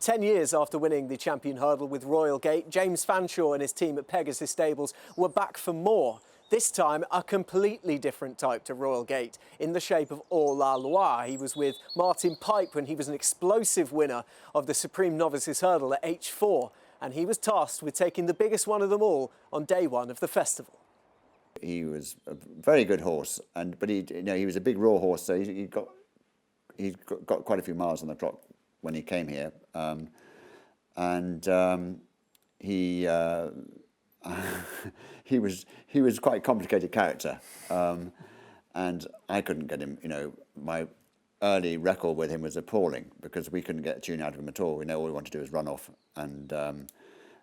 10 years after winning the champion hurdle with Royal Gate, James Fanshawe and his team at Pegasus Stables were back for more. This time, a completely different type to Royal Gate, in the shape of Hors La Loi. He was with Martin Pipe when he was an explosive winner of the Supreme Novices Hurdle at H4, and he was tasked with taking the biggest one of them all on day one of the festival. He was a very good horse, but he was a big raw horse, so he got quite a few miles on the trot when he came here, he was quite a complicated character, and I couldn't get him. My early record with him was appalling because we couldn't get a tune out of him at all. All we wanted to do was run off, and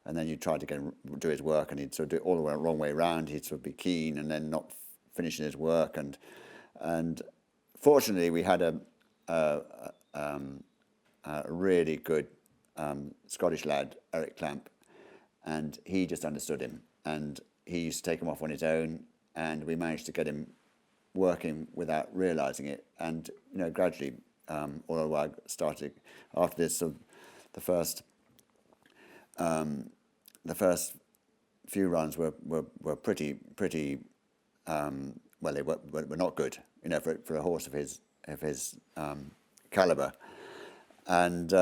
then you tried to get him do his work, and he'd sort of do it all the wrong way around. He'd sort of be keen and then not finishing his work, and fortunately we had a really good Scottish lad, Eric Clamp, and he just understood him, and he used to take him off on his own, and we managed to get him working without realising it, and gradually Hors La Loi started after this. So the first few runs were pretty well, they were not good, for a horse of his calibre, and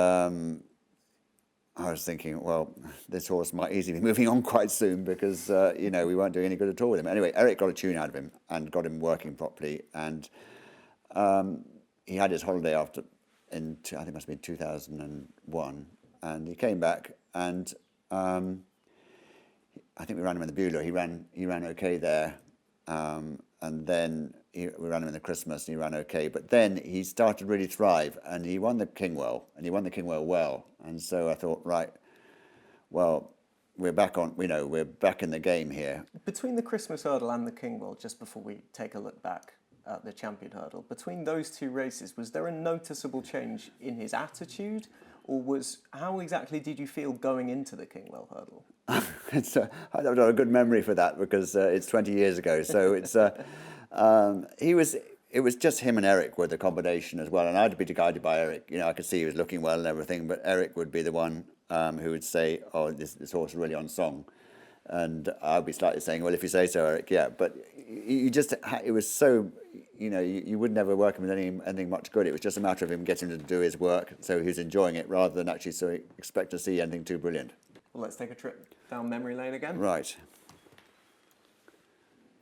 I was thinking, well, this horse might easily be moving on quite soon because, we weren't doing any good at all with him. Anyway, Eric got a tune out of him and got him working properly. And he had his holiday I think it must have been 2001. And he came back, and I think we ran him in the Beulah. He ran okay there. And then we ran him in the Christmas, and he ran okay. But then he started to really thrive, and he won the Kingwell, well. And so I thought, right, well, we're back in the game here. Between the Christmas hurdle and the Kingwell, just before we take a look back at the champion hurdle, between those two races, was there a noticeable change in his attitude, or how exactly did you feel going into the Kingwell hurdle? I've got a good memory for that because it's 20 years ago. So it's it was just him and Eric were the combination as well, and I'd be guided by Eric. I could see he was looking well and everything, but Eric would be the one who would say, "Oh, this horse is really on song," and I'd be slightly saying, "Well, if you say so, Eric, yeah." But it was so, you would never work him with anything much good. It was just a matter of him getting him to do his work, so he was enjoying it rather than actually expect to see anything too brilliant. Well, let's take a trip down memory lane again. Right.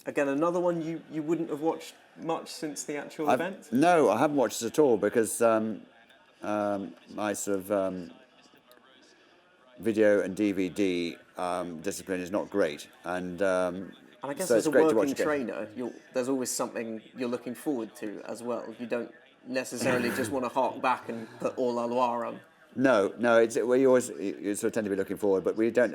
Again, another one you wouldn't have watched much since the actual event? No, I haven't watched it at all because my sort of video and DVD discipline is not great, and I guess so as a great working trainer, there's always something you're looking forward to as well. You don't necessarily just want to hark back and put Hors La Loi on. No, you sort of tend to be looking forward, but we don't,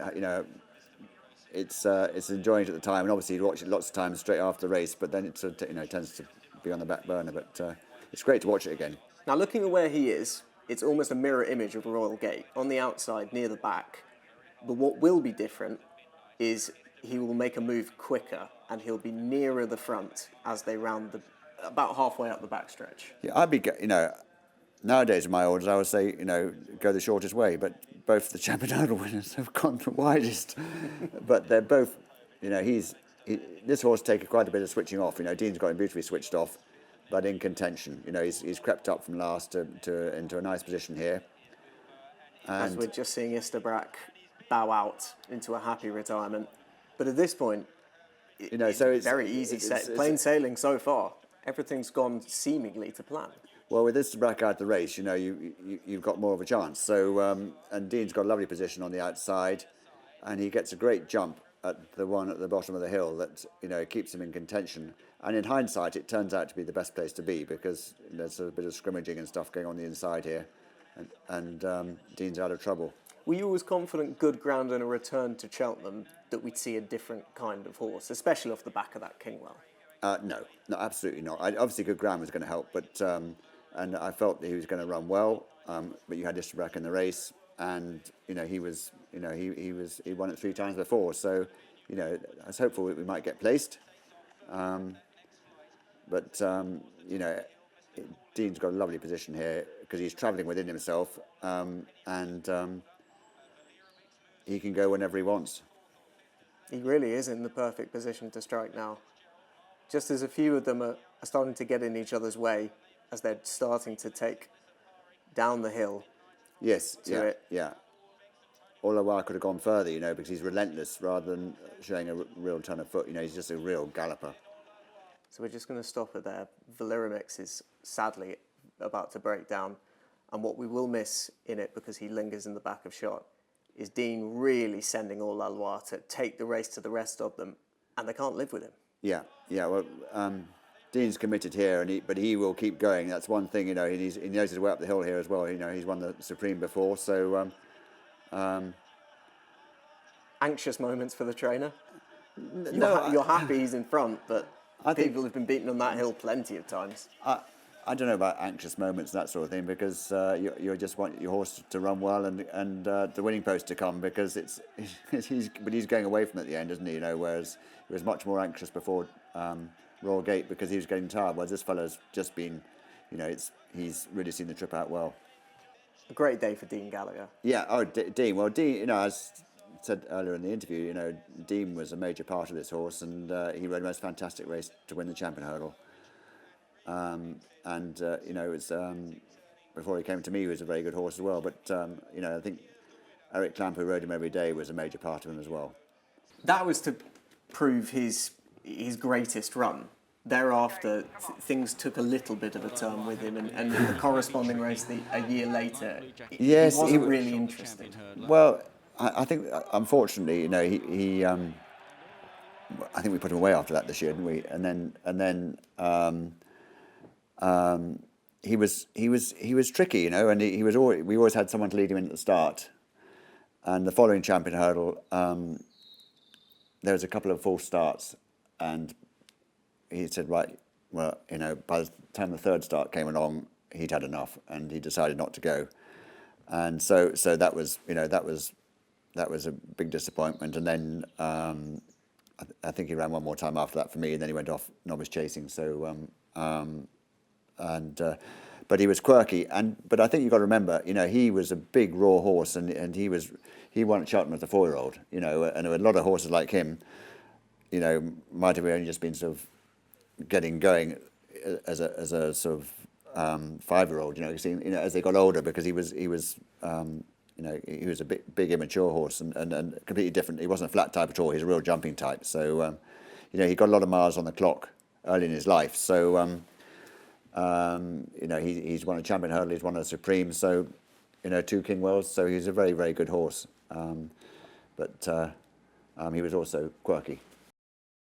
it's enjoying it at the time, and obviously you watch it lots of times straight after the race, but then it sort of, tends to be on the back burner, but it's great to watch it again. Now, looking at where he is, it's almost a mirror image of Royal Gate, on the outside, near the back, but what will be different is he will make a move quicker, and he'll be nearer the front as they round about halfway up the backstretch. Yeah, I'd be, nowadays in my orders, I would say, go the shortest way, but both the champion hurdle winners have gone the widest. But they're both, this horse takes quite a bit of switching off. Dean's got him beautifully switched off, but in contention. He's crept up from last into a nice position here. And as we're just seeing Isterbrack bow out into a happy retirement. But at this point, it's very easy plain sailing so far. Everything's gone seemingly to plan. Well, with this Isterbrack out the race, you've got more of a chance. So, and Dean's got a lovely position on the outside, and he gets a great jump at the one at the bottom of the hill that keeps him in contention. And in hindsight, it turns out to be the best place to be because there's a bit of scrimmaging and stuff going on the inside here, and Dean's out of trouble. Were you always confident, good ground and a return to Cheltenham, that we'd see a different kind of horse, especially off the back of that Kingwell? No, absolutely not. Obviously, good ground was going to help, but and I felt that he was going to run well. But you had Isterbrack in the race, and he won it 3 times before. So, I was hopeful that we might get placed. But Dean's got a lovely position here because he's travelling within himself, and he can go whenever he wants. He really is in the perfect position to strike now. Just as a few of them are starting to get in each other's way as they're starting to take down the hill. Yes, to yeah, it. yeah. Hors La Loi could have gone further, you know, because he's relentless rather than showing a real ton of foot. You know, he's just a real galloper. So we're just going to stop it there. Valiramix is sadly about to break down. And what we will miss in it, because he lingers in the back of shot, is Dean really sending Hors La Loi to take the race to the rest of them. And they can't live with him. Yeah, yeah. Well, Dean's committed here, but he will keep going. That's one thing, you know. He knows his way up the hill here as well. You know, he's won the Supreme before, so. Anxious moments for the trainer. No, You're happy he's in front, but I think- people have been beaten on that hill plenty of times. I don't know about anxious moments and that sort of thing, because you just want your horse to run well and the winning post to come, because he's going away from it at the end, isn't he? You know, whereas he was much more anxious before Royal Gate because he was getting tired. Whereas this fellow's just been, you know, he's really seen the trip out well. A great day for Dean Gallagher. Yeah. Oh, Dean. Well, Dean. You know, as said earlier in the interview, you know, Dean was a major part of this horse, and he rode a most fantastic race to win the Champion Hurdle. You know, it was before he came to me, he was a very good horse as well. But you know, I think Eric Clamp, who rode him every day, was a major part of him as well. That was to prove his greatest run. Thereafter, things took a little bit of a turn with him, and the corresponding race a year later, Yes, he wasn't really interested. Well, I think unfortunately, you know, I think we put him away after that this year, didn't we? And then he was tricky, you know, and we always had someone to lead him in at the start. And the following Champion Hurdle, there was a couple of false starts, and he said, right, well, you know, by the time the third start came along, he'd had enough, and he decided not to go. And so that was, you know, that was a big disappointment. And then I think he ran one more time after that for me, and then he went off novice chasing. So but he was quirky, but I think you've got to remember, you know, he was a big raw horse, and he won at Cheltenham as a 4-year-old, you know, and there were a lot of horses like him, you know, might have only just been sort of getting going as a sort of 5-year-old, you know, as they got older, because he was you know, he was a big immature horse and completely different. He wasn't a flat type at all. He's a real jumping type. So, you know, he got a lot of miles on the clock early in his life. So, you know, he's won a Champion Hurdle. He's won a Supreme. So, you know, 2 King Wells. So he's a very, very good horse. But he was also quirky.